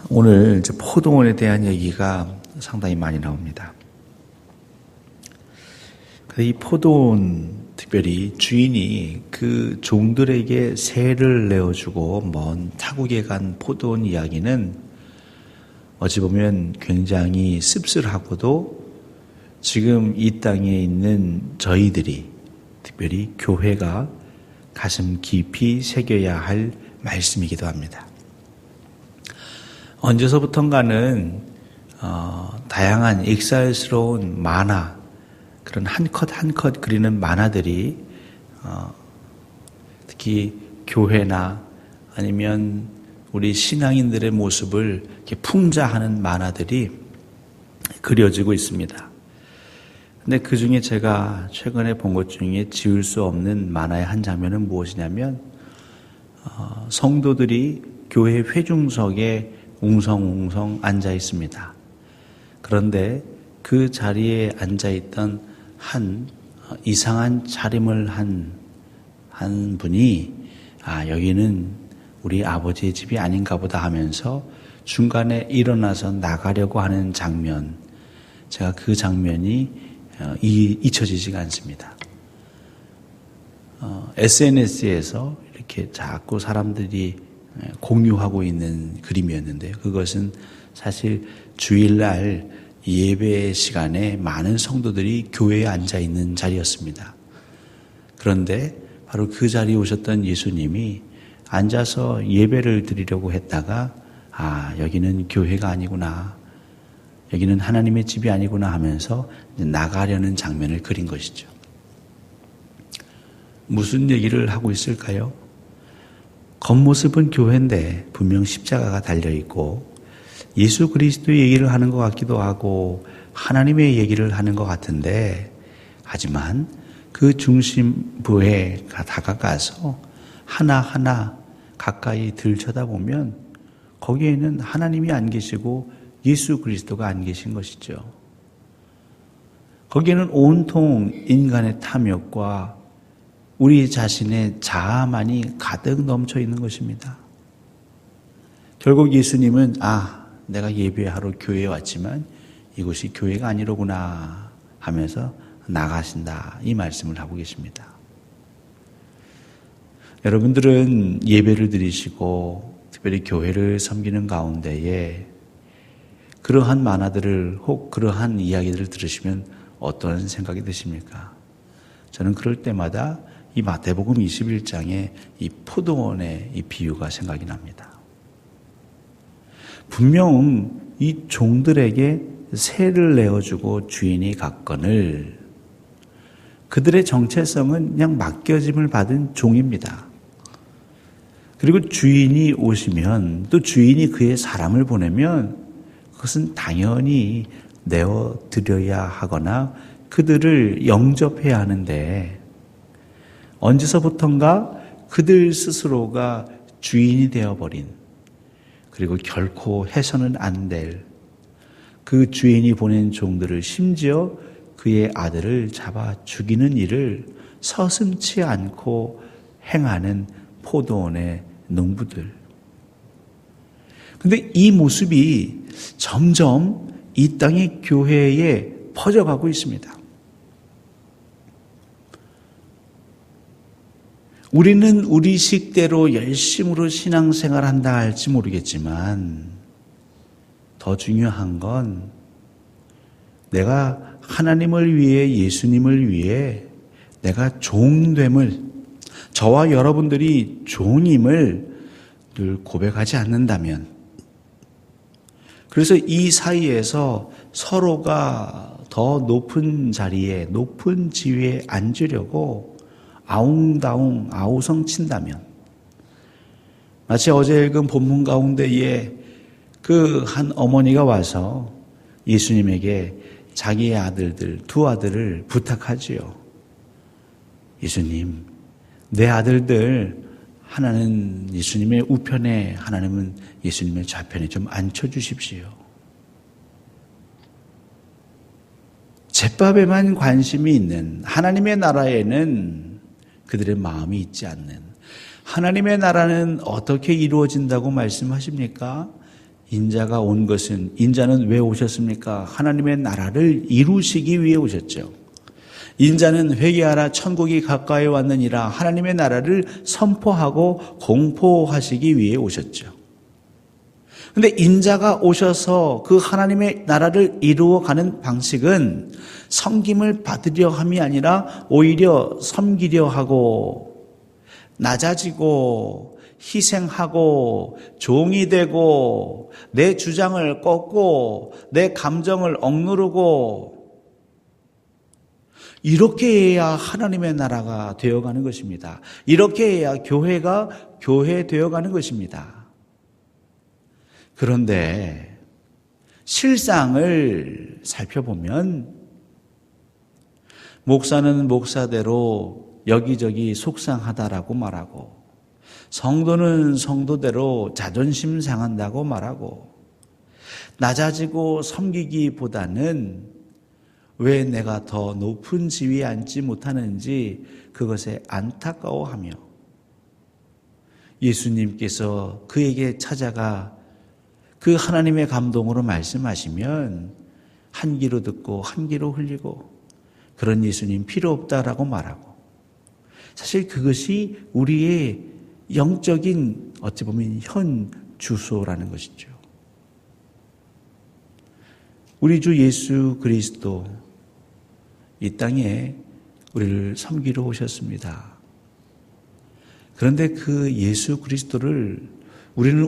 오늘 이제 포도원에 대한 얘기가 상당히 많이 나옵니다. 이 포도원, 특별히 주인이 그 종들에게 세를 내어주고 먼 타국에 간 포도원 이야기는 어찌 보면 굉장히 씁쓸하고도 지금 이 땅에 있는 저희들이, 특별히 교회가 가슴 깊이 새겨야 할 말씀이기도 합니다. 언제서부턴가는 다양한 익살스러운 만화, 그런 한 컷 한 컷 그리는 만화들이 특히 교회나 아니면 우리 신앙인들의 모습을 이렇게 풍자하는 만화들이 그려지고 있습니다. 근데 그 중에 제가 최근에 본 것 중에 지울 수 없는 만화의 한 장면은 무엇이냐면 성도들이 교회 회중석에 웅성웅성 앉아 있습니다. 그런데 그 자리에 앉아 있던 한 이상한 차림을 한 분이 여기는 우리 아버지의 집이 아닌가 보다 하면서 중간에 일어나서 나가려고 하는 장면, 제가 그 장면이 잊혀지지가 않습니다. SNS에서 이렇게 자꾸 사람들이 공유하고 있는 그림이었는데요. 그것은 사실 주일날 예배 시간에 많은 성도들이 교회에 앉아 있는 자리였습니다. 그런데 바로 그 자리에 오셨던 예수님이 앉아서 예배를 드리려고 했다가 여기는 교회가 아니구나, 여기는 하나님의 집이 아니구나 하면서 나가려는 장면을 그린 것이죠. 무슨 얘기를 하고 있을까요? 겉모습은 교회인데 분명 십자가가 달려있고 예수 그리스도의 얘기를 하는 것 같기도 하고 하나님의 얘기를 하는 것 같은데, 하지만 그 중심부에 다가가서 하나하나 가까이 들여다보면 거기에는 하나님이 안 계시고 예수 그리스도가 안 계신 것이죠. 거기에는 온통 인간의 탐욕과 우리 자신의 자아만이 가득 넘쳐 있는 것입니다. 결국 예수님은 내가 예배하러 교회에 왔지만 이곳이 교회가 아니로구나 하면서 나가신다, 이 말씀을 하고 계십니다. 여러분들은 예배를 드리시고 특별히 교회를 섬기는 가운데에 그러한 만화들을 혹 그러한 이야기들을 들으시면 어떤 생각이 드십니까? 저는 그럴 때마다 이 마태복음 21장의 이 포도원의 이 비유가 생각이 납니다. 분명 이 종들에게 세를 내어주고 주인이 갔거늘 그들의 정체성은 그냥 맡겨짐을 받은 종입니다. 그리고 주인이 오시면, 또 주인이 그의 사람을 보내면 그것은 당연히 내어드려야 하거나 그들을 영접해야 하는데, 언제서부턴가 그들 스스로가 주인이 되어버린, 그리고 결코 해서는 안 될 그 주인이 보낸 종들을, 심지어 그의 아들을 잡아 죽이는 일을 서슴지 않고 행하는 포도원의 농부들. 그런데 이 모습이 점점 이 땅의 교회에 퍼져가고 있습니다. 우리는 우리 식대로 열심으로 신앙생활한다 할지 모르겠지만, 더 중요한 건 내가 하나님을 위해, 예수님을 위해 내가 종됨을, 저와 여러분들이 종임을 늘 고백하지 않는다면, 그래서 이 사이에서 서로가 더 높은 자리에, 높은 지위에 앉으려고 아웅다웅 아우성 친다면, 마치 어제 읽은 본문 가운데에 그 한 어머니가 와서 예수님에게 자기의 아들들, 두 아들을 부탁하지요. 예수님, 내 아들들 하나는 예수님의 우편에, 하나님은 예수님의 좌편에 좀 앉혀주십시오. 잿밥에만 관심이 있는, 하나님의 나라에는 그들의 마음이 있지 않는, 하나님의 나라는 어떻게 이루어진다고 말씀하십니까? 인자가 온 것은, 인자는 왜 오셨습니까? 하나님의 나라를 이루시기 위해 오셨죠. 인자는 회개하라 천국이 가까이 왔느니라 하나님의 나라를 선포하고 공포하시기 위해 오셨죠. 근데 인자가 오셔서 그 하나님의 나라를 이루어가는 방식은 섬김을 받으려 함이 아니라 오히려 섬기려 하고 낮아지고 희생하고 종이 되고 내 주장을 꺾고 내 감정을 억누르고 이렇게 해야 하나님의 나라가 되어가는 것입니다. 이렇게 해야 교회가 교회 되어가는 것입니다. 그런데 실상을 살펴보면 목사는 목사대로 여기저기 속상하다라고 말하고 성도는 성도대로 자존심 상한다고 말하고 낮아지고 섬기기보다는 왜 내가 더 높은 지위에 앉지 못하는지 그것에 안타까워하며 예수님께서 그에게 찾아가 그 하나님의 감동으로 말씀하시면 한 귀로 듣고 한 귀로 흘리고 그런 예수님 필요 없다라고 말하고 사실 그것이 우리의 영적인 어찌 보면 현 주소라는 것이죠. 우리 주 예수 그리스도 이 땅에 우리를 섬기러 오셨습니다. 그런데 그 예수 그리스도를 우리는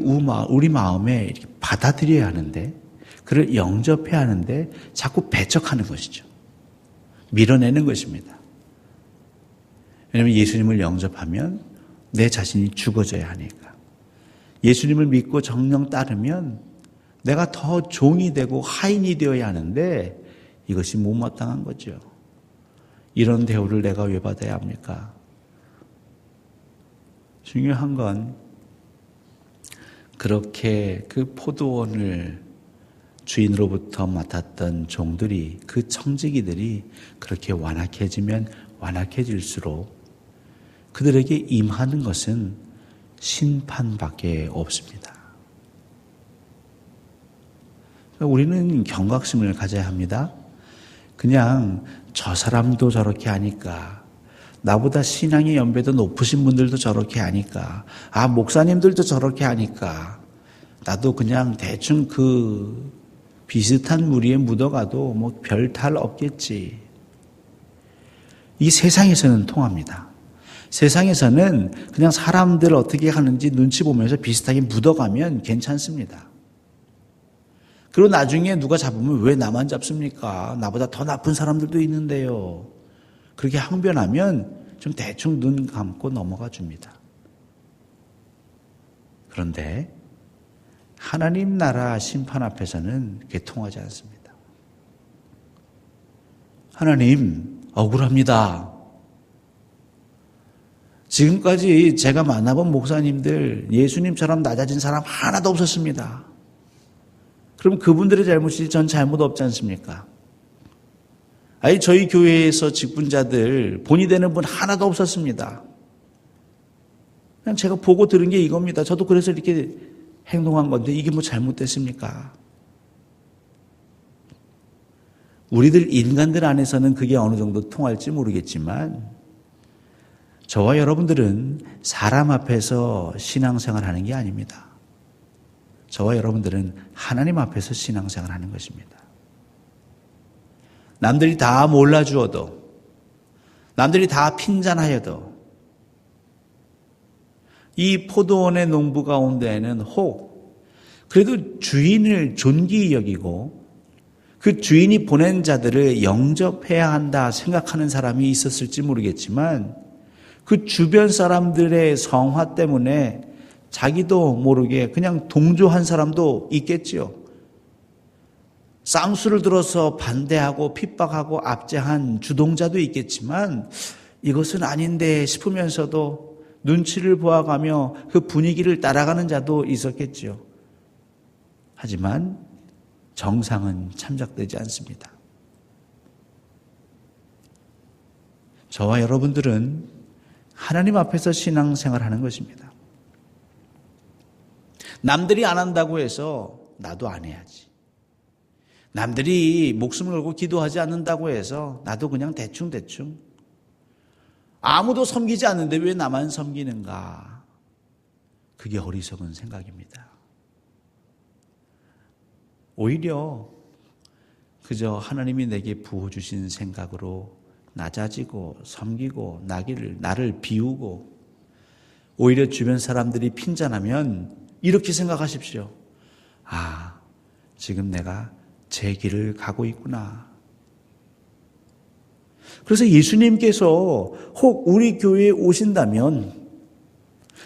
우리 마음에 이렇게 받아들여야 하는데 그를 영접해야 하는데 자꾸 배척하는 것이죠. 밀어내는 것입니다. 왜냐하면 예수님을 영접하면 내 자신이 죽어져야 하니까. 예수님을 믿고 정령 따르면 내가 더 종이 되고 하인이 되어야 하는데 이것이 못마땅한 거죠. 이런 대우를 내가 왜 받아야 합니까? 중요한 건 그렇게 그 포도원을 주인으로부터 맡았던 종들이 그 청지기들이 그렇게 완악해지면 완악해질수록 그들에게 임하는 것은 심판밖에 없습니다. 우리는 경각심을 가져야 합니다. 그냥 저 사람도 저렇게 하니까 나보다 신앙의 연배도 높으신 분들도 저렇게 하니까 목사님들도 저렇게 하니까 나도 그냥 대충 그 비슷한 무리에 묻어가도 뭐 별 탈 없겠지. 이 세상에서는 통합니다. 세상에서는 그냥 사람들 어떻게 하는지 눈치 보면서 비슷하게 묻어가면 괜찮습니다. 그리고 나중에 누가 잡으면 왜 나만 잡습니까? 나보다 더 나쁜 사람들도 있는데요. 그렇게 항변하면 좀 대충 눈 감고 넘어가 줍니다. 그런데 하나님 나라 심판 앞에서는 그게 통하지 않습니다. 하나님 억울합니다. 지금까지 제가 만나본 목사님들 예수님처럼 낮아진 사람 하나도 없었습니다. 그럼 그분들의 잘못이 전 잘못 없지 않습니까? 저희 교회에서 직분자들 본이 되는 분 하나도 없었습니다. 그냥 제가 보고 들은 게 이겁니다. 저도 그래서 이렇게 행동한 건데 이게 뭐 잘못됐습니까? 우리들 인간들 안에서는 그게 어느 정도 통할지 모르겠지만 저와 여러분들은 사람 앞에서 신앙생활 하는 게 아닙니다. 저와 여러분들은 하나님 앞에서 신앙생활 하는 것입니다. 남들이 다 몰라주어도 남들이 다 핀잔하여도 이 포도원의 농부 가운데에는 혹 그래도 주인을 존귀히 여기고 그 주인이 보낸 자들을 영접해야 한다 생각하는 사람이 있었을지 모르겠지만 그 주변 사람들의 성화 때문에 자기도 모르게 그냥 동조한 사람도 있겠지요. 쌍수를 들어서 반대하고 핍박하고 압제한 주동자도 있겠지만 이것은 아닌데 싶으면서도 눈치를 보아가며 그 분위기를 따라가는 자도 있었겠지요. 하지만 정상은 참작되지 않습니다. 저와 여러분들은 하나님 앞에서 신앙생활하는 것입니다. 남들이 안 한다고 해서 나도 안 해야지. 남들이 목숨을 걸고 기도하지 않는다고 해서 나도 그냥 대충. 아무도 섬기지 않는데 왜 나만 섬기는가? 그게 어리석은 생각입니다. 오히려 그저 하나님이 내게 부어주신 생각으로 낮아지고 섬기고 나를 비우고 오히려 주변 사람들이 핀잔하면 이렇게 생각하십시오. 아, 지금 내가 제 길을 가고 있구나. 그래서 예수님께서 혹 우리 교회에 오신다면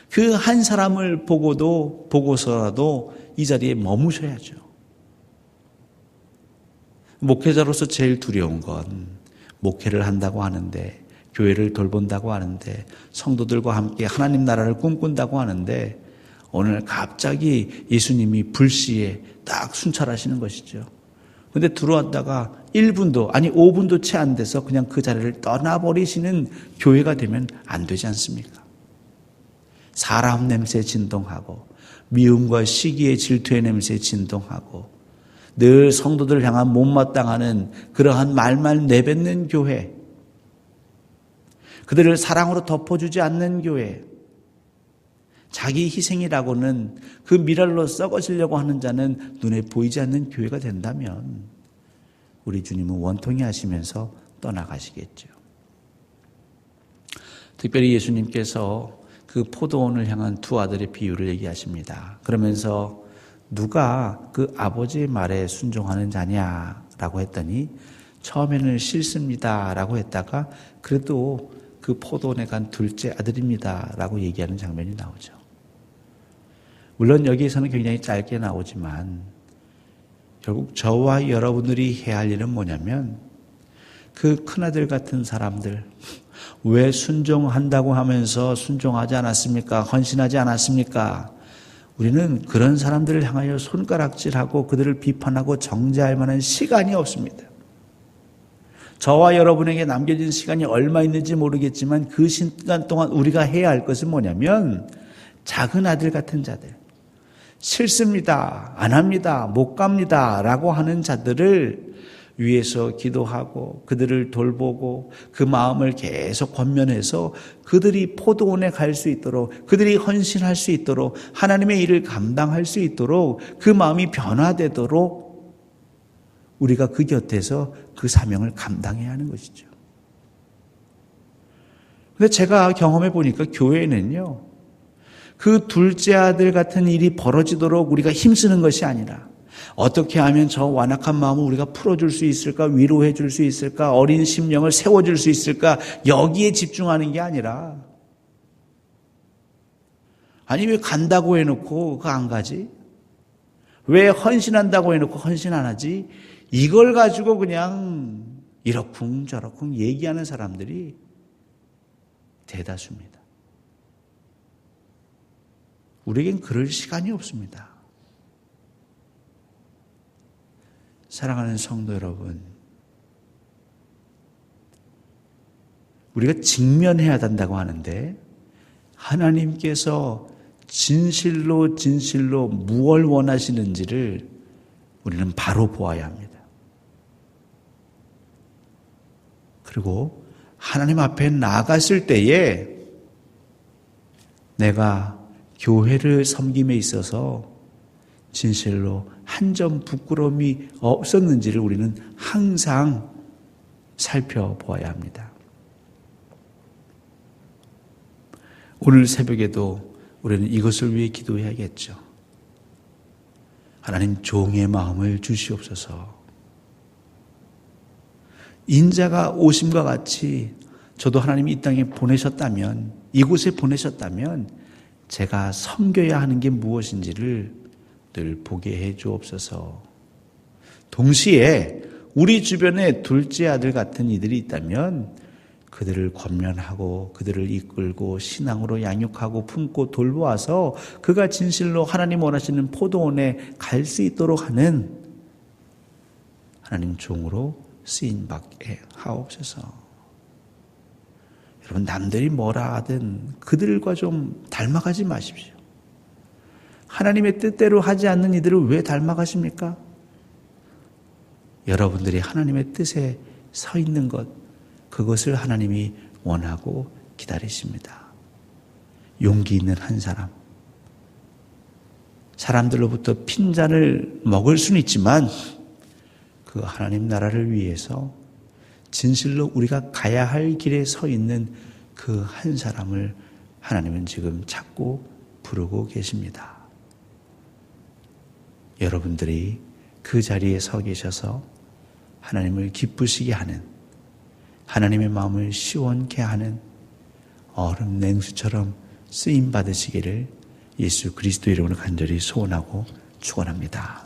그 한 사람을 보고서라도 이 자리에 머무셔야죠. 목회자로서 제일 두려운 건 목회를 한다고 하는데, 교회를 돌본다고 하는데, 성도들과 함께 하나님 나라를 꿈꾼다고 하는데 오늘 갑자기 예수님이 불시에 딱 순찰하시는 것이죠. 그런데 들어왔다가 1분도 아니 5분도 채 안 돼서 그냥 그 자리를 떠나버리시는 교회가 되면 안 되지 않습니까? 사람 냄새 진동하고 미움과 시기의 질투의 냄새 진동하고 늘 성도들을 향한 못마땅하는 그러한 말만 내뱉는 교회, 그들을 사랑으로 덮어주지 않는 교회, 자기 희생이라고는 그 미랄로 썩어지려고 하는 자는 눈에 보이지 않는 교회가 된다면 우리 주님은 원통이 하시면서 떠나가시겠죠. 특별히 예수님께서 그 포도원을 향한 두 아들의 비유를 얘기하십니다. 그러면서 누가 그 아버지의 말에 순종하는 자냐라고 했더니 처음에는 싫습니다라고 했다가 그래도 그 포도원에 간 둘째 아들입니다라고 얘기하는 장면이 나오죠. 물론 여기에서는 굉장히 짧게 나오지만 결국 저와 여러분들이 해야 할 일은 뭐냐면 그 큰아들 같은 사람들, 왜 순종한다고 하면서 순종하지 않았습니까? 헌신하지 않았습니까? 우리는 그런 사람들을 향하여 손가락질하고 그들을 비판하고 정죄할 만한 시간이 없습니다. 저와 여러분에게 남겨진 시간이 얼마 있는지 모르겠지만 그 시간 동안 우리가 해야 할 것은 뭐냐면 작은 아들 같은 자들, 싫습니다, 안 합니다, 못 갑니다 라고 하는 자들을 위해서 기도하고 그들을 돌보고 그 마음을 계속 권면해서 그들이 포도원에 갈 수 있도록, 그들이 헌신할 수 있도록, 하나님의 일을 감당할 수 있도록 그 마음이 변화되도록 우리가 그 곁에서 그 사명을 감당해야 하는 것이죠. 근데 제가 경험해 보니까 교회는요, 그 둘째 아들 같은 일이 벌어지도록 우리가 힘쓰는 것이 아니라 어떻게 하면 저 완악한 마음을 우리가 풀어줄 수 있을까, 위로해 줄 수 있을까, 어린 심령을 세워줄 수 있을까, 여기에 집중하는 게 아니라, 아니 왜 간다고 해놓고 그거 안 가지? 왜 헌신한다고 해놓고 헌신 안 하지? 이걸 가지고 그냥 이러쿵저러쿵 얘기하는 사람들이 대다수입니다. 우리에겐 그럴 시간이 없습니다. 사랑하는 성도 여러분, 우리가 직면해야 한다고 하는데 하나님께서 진실로 무엇을 원하시는지를 우리는 바로 보아야 합니다. 그리고 하나님 앞에 나아갔을 때에 내가 교회를 섬김에 있어서 진실로 한 점 부끄러움이 없었는지를 우리는 항상 살펴보아야 합니다. 오늘 새벽에도 우리는 이것을 위해 기도해야겠죠. 하나님, 종의 마음을 주시옵소서. 인자가 오심과 같이 저도 하나님이 이 땅에 보내셨다면, 이곳에 보내셨다면 제가 섬겨야 하는 게 무엇인지를 늘 보게 해 주옵소서. 동시에 우리 주변에 둘째 아들 같은 이들이 있다면 그들을 권면하고 그들을 이끌고 신앙으로 양육하고 품고 돌보아서 그가 진실로 하나님 원하시는 포도원에 갈 수 있도록 하는 하나님 종으로 쓰임받게 하옵소서. 여러분, 남들이 뭐라 하든 그들과 좀 닮아가지 마십시오. 하나님의 뜻대로 하지 않는 이들을 왜 닮아가십니까? 여러분들이 하나님의 뜻에 서 있는 것, 그것을 하나님이 원하고 기다리십니다. 용기 있는 한 사람. 사람들로부터 핀잔을 먹을 수는 있지만 그 하나님 나라를 위해서 진실로 우리가 가야 할 길에 서 있는 그 한 사람을 하나님은 지금 찾고 부르고 계십니다. 여러분들이 그 자리에 서 계셔서 하나님을 기쁘시게 하는, 하나님의 마음을 시원케 하는 얼음 냉수처럼 쓰임 받으시기를 예수 그리스도 이름으로 간절히 소원하고 축원합니다.